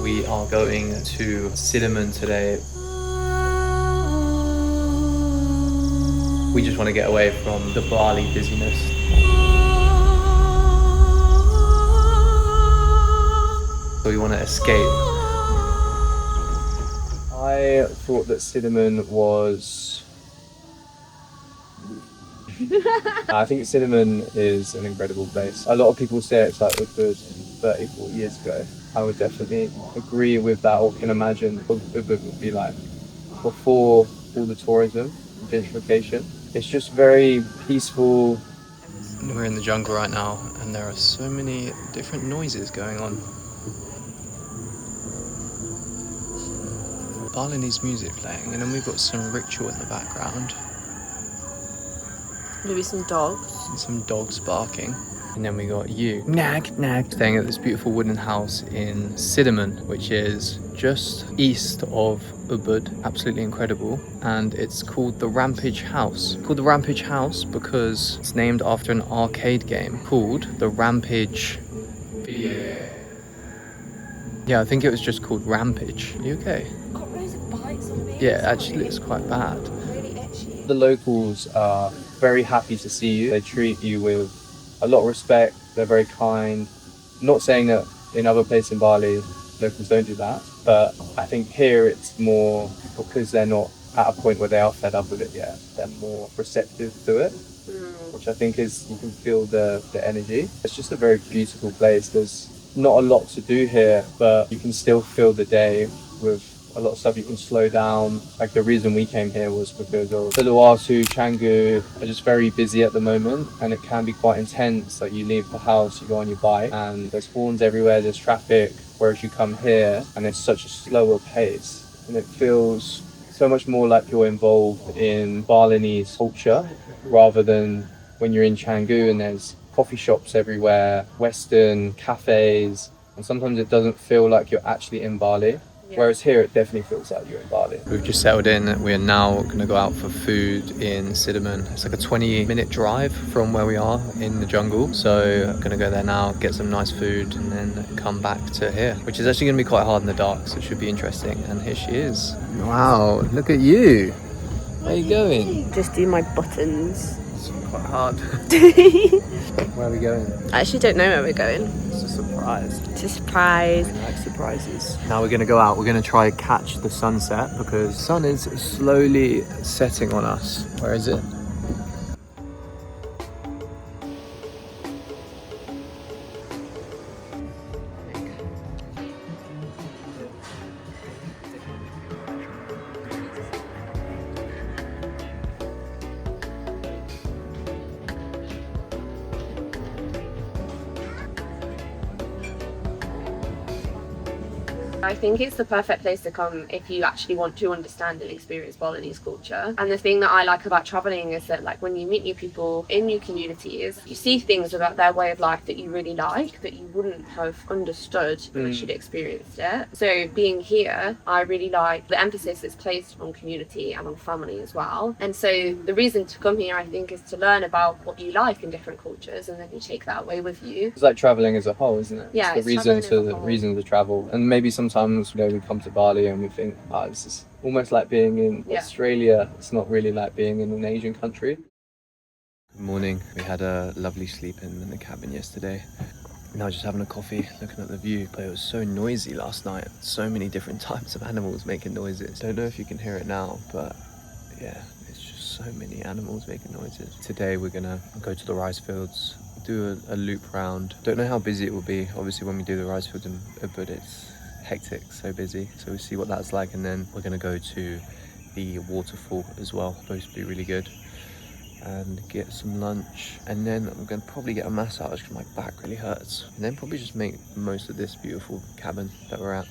We are going to Sideman today. We just want to get away from the Bali busyness. So we want to escape. I thought that Sideman was... I think Sideman is an incredible place. A lot of people say it's like Ubud 30, 40 years ago. I would definitely agree with that, or can imagine what Ubud would be like before all the tourism, gentrification. It's just very peaceful. We're in the jungle right now, and there are so many different noises going on. Balinese music playing, and then we've got some ritual in the background. Maybe some dogs. And some dogs barking. And then we got you, nag, nag, staying at this beautiful wooden house in Sideman, which is just east of Ubud. Absolutely incredible. And it's called the Rampage House. It's called the Rampage House because it's named after an arcade game called the Rampage video. Yeah, I think it was just called Rampage. Are you okay? Got loads of bites on me. Yeah, it actually looks quite bad. Really itchy. The locals are very happy to see you. They treat you with a lot of respect. They're very kind. I'm not saying that in other places in Bali, locals don't do that. But I think here it's more because they're not at a point where they are fed up with it yet. They're more receptive to it, which I think is, you can feel the energy. It's just a very beautiful place. There's not a lot to do here, but you can still fill the day with a lot of stuff. You can slow down. Like the reason we came here was because of Uluwatu, Canggu are just very busy at the moment, and it can be quite intense. Like you leave the house, you go on your bike, and there's horns everywhere, there's traffic. Whereas you come here, and it's such a slower pace, and it feels so much more like you're involved in Balinese culture, rather than when you're in Canggu and there's coffee shops everywhere, Western cafes, and sometimes it doesn't feel like you're actually in Bali. Whereas here it definitely feels like you're in Bali. We've just settled in. We are now going to go out for food in Sideman. It's like a 20-minute drive from where we are in the jungle. So I'm going to go there now, get some nice food, and then come back to here, which is actually going to be quite hard in the dark, so it should be interesting. And here she is. Wow, look at you. Where are you going? Just do my buttons. It's quite hard. Where are we going? I actually don't know where we're going. It's a surprise. It's a surprise. I like surprises. Now we're going to go out. We're going to try catch the sunset because the sun is slowly setting on us. Where is it? I think it's the perfect place to come if you actually want to understand and experience Balinese culture. And the thing that I like about traveling is that, like, when you meet new people in new communities, you see things about their way of life that you really like, that you wouldn't have understood unless you'd experienced it. So being here, I really like the emphasis that's placed on community and on family as well. And so the reason to come here, I think, is to learn about what you like in different cultures, and then you take that away with you. It's like traveling as a whole, isn't it? Yeah, it's the reason to travel. And maybe sometimes, you know, we come to Bali and we think, this is almost like being in Australia. It's not really like being in an Asian country. Good morning. We had a lovely sleep in the cabin yesterday. Now just having a coffee, looking at the view. But it was so noisy last night. So many different types of animals making noises. Don't know if you can hear it now, but yeah, it's just so many animals making noises. Today we're gonna go to the rice fields, do a loop round. Don't know how busy it will be. Obviously when we do the rice fields in Ubud, it's hectic, so busy. So we'll see what that's like, and then we're gonna go to the waterfall as well. Supposed to be really good. And get some lunch, and then I'm gonna probably get a massage because my back really hurts, and then probably just make the most of this beautiful cabin that we're at.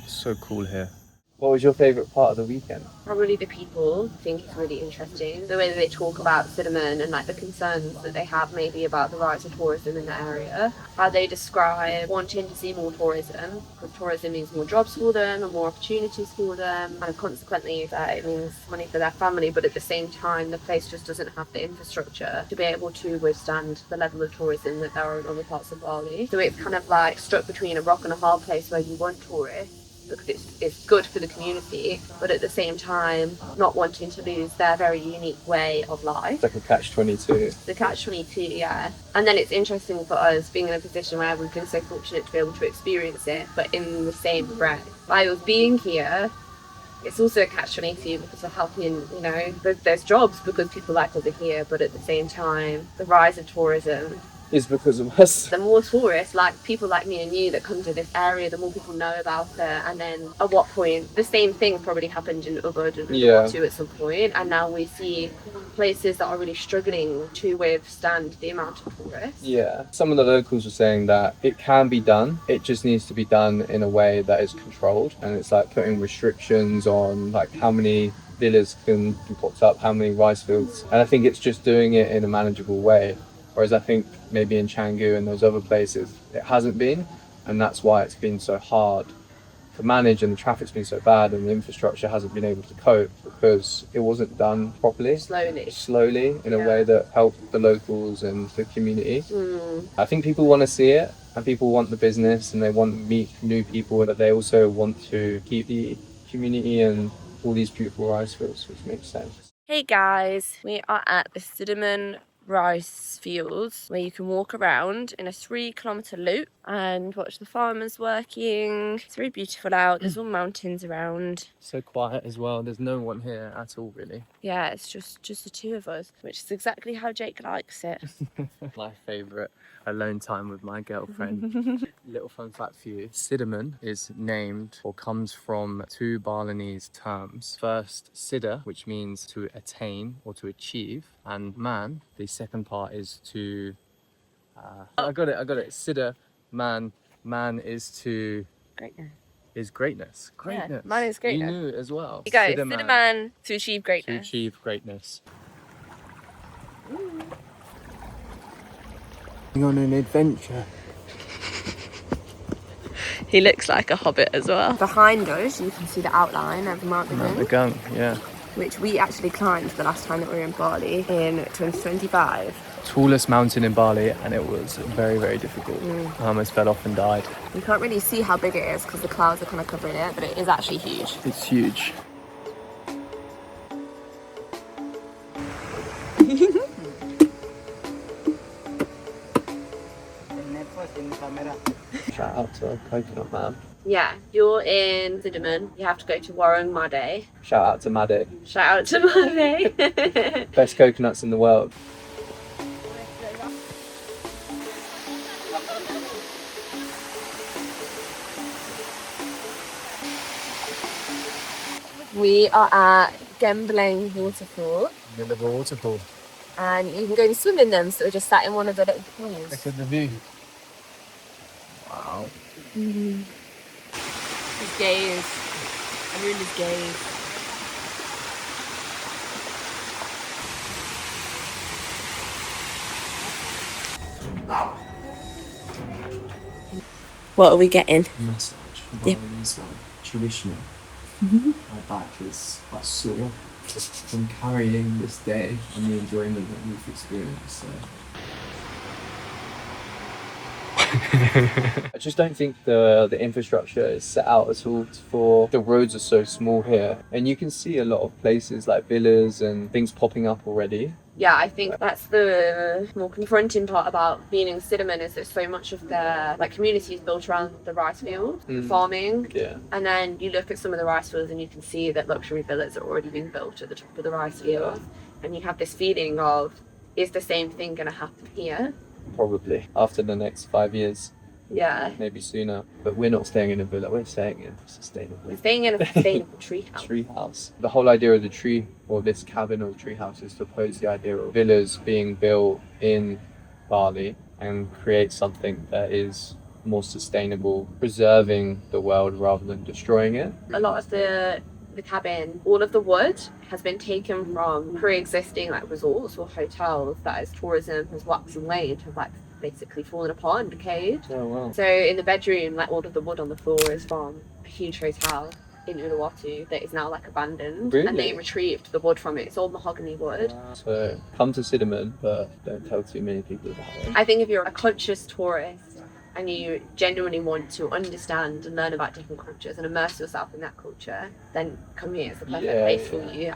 It's so cool here. What was your favourite part of the weekend? Probably the people. I think it's really interesting the way that they talk about Sideman and like the concerns that they have maybe about the rise of tourism in the area. How they describe wanting to see more tourism because tourism means more jobs for them and more opportunities for them, and consequently that it means money for their family. But at the same time, the place just doesn't have the infrastructure to be able to withstand the level of tourism that there are in other parts of Bali. So it's kind of like stuck between a rock and a hard place where you want tourists because it's good for the community, but at the same time not wanting to lose their very unique way of life. It's like a catch-22. The catch-22, yeah. And then it's interesting for us being in a position where we've been so fortunate to be able to experience it, but in the same breath. By us being here, it's also a catch-22 because of helping, there's jobs because people like us are here, but at the same time, the rise of tourism Is because of us. the more tourists, like people like me and you that come to this area, the more people know about it. And then at what point, the same thing probably happened in Ubud and Vanuatu at some point, and now we see places that are really struggling to withstand the amount of tourists. Yeah, some of the locals were saying that it can be done, it just needs to be done in a way that is controlled, and it's like putting restrictions on like how many villas can be popped up, how many rice fields, and I think it's just doing it in a manageable way. Whereas I think maybe in Canggu and those other places, it hasn't been. And that's why it's been so hard to manage and the traffic's been so bad and the infrastructure hasn't been able to cope because it wasn't done properly. Slowly in a way that helped the locals and the community. I think people want to see it and people want the business and they want to meet new people, but they also want to keep the community and all these beautiful rice fields, which makes sense. Hey guys, we are at the Sideman rice fields where you can walk around in a 3-kilometer loop and watch the farmers working. It's very beautiful out. There's all mountains around. So quiet as well. There's no one here at all, really. Yeah, it's just the two of us, which is exactly how Jake likes it. My favourite alone time with my girlfriend. Little fun fact for you. Sideman is named or comes from 2 Balinese terms. First, Sida, which means to attain or to achieve, and man, the second part is to I got it. Sida, man is to Greatness. is greatness. Greatness. Yeah, man is greatness. You knew it as well. You go, Sideman to achieve greatness. To achieve greatness. On an adventure. He looks like a hobbit as well. Behind us, you can see the outline of Mount The Gung, yeah. Which we actually climbed the last time that we were in Bali in 2025. Tallest mountain in Bali, and it was very, very difficult. I almost fell off and died. You can't really see how big it is because the clouds are kind of covering it, but it is actually huge. It's huge. Shout out to Coconut Man. Yeah, you're in Sideman. You have to go to Warung Made. Shout out to Made. Shout out to Made. Best coconuts in the world. We are at Gembleng Waterfall. The little waterfall. And you can go and swim in them, so we're just sat in one of the little pools. Look at the view. Wow. His gaze. Aruna's gaze. What are we getting? Massage. Yep. Balinese traditional. My back is quite sore from carrying this day and the enjoyment that we've experienced. So. I just don't think the infrastructure is set out at all for the roads are so small here, and you can see a lot of places like villas and things popping up already. Yeah, I think that's the more confronting part about being in Sideman is that so much of their community is built around the rice field, farming. Yeah. And then you look at some of the rice fields and you can see that luxury villas are already being built at the top of the rice field. And you have this feeling of, is the same thing going to happen here? Probably after the next 5 years. Yeah. Maybe sooner. But we're not staying in a villa, we're staying in sustainable. We're staying in a sustainable tree house. Tree house. The whole idea of the tree, or this cabin or tree house, is to oppose the idea of villas being built in Bali and create something that is more sustainable, preserving the world rather than destroying it. A lot of the cabin, all of the wood has been taken from pre-existing like resorts or hotels that as tourism has waxed and waned have like basically fallen apart and decayed. Oh wow. So in the bedroom, like all of the wood on the floor is from a huge hotel in Uluwatu that is now like abandoned. Really? And they retrieved the wood from it. It's all mahogany wood. Wow. So come to Sideman, but don't tell too many people about it. I think if you're a conscious tourist and you genuinely want to understand and learn about different cultures and immerse yourself in that culture, then come here. It's the perfect Yeah, place yeah. for you.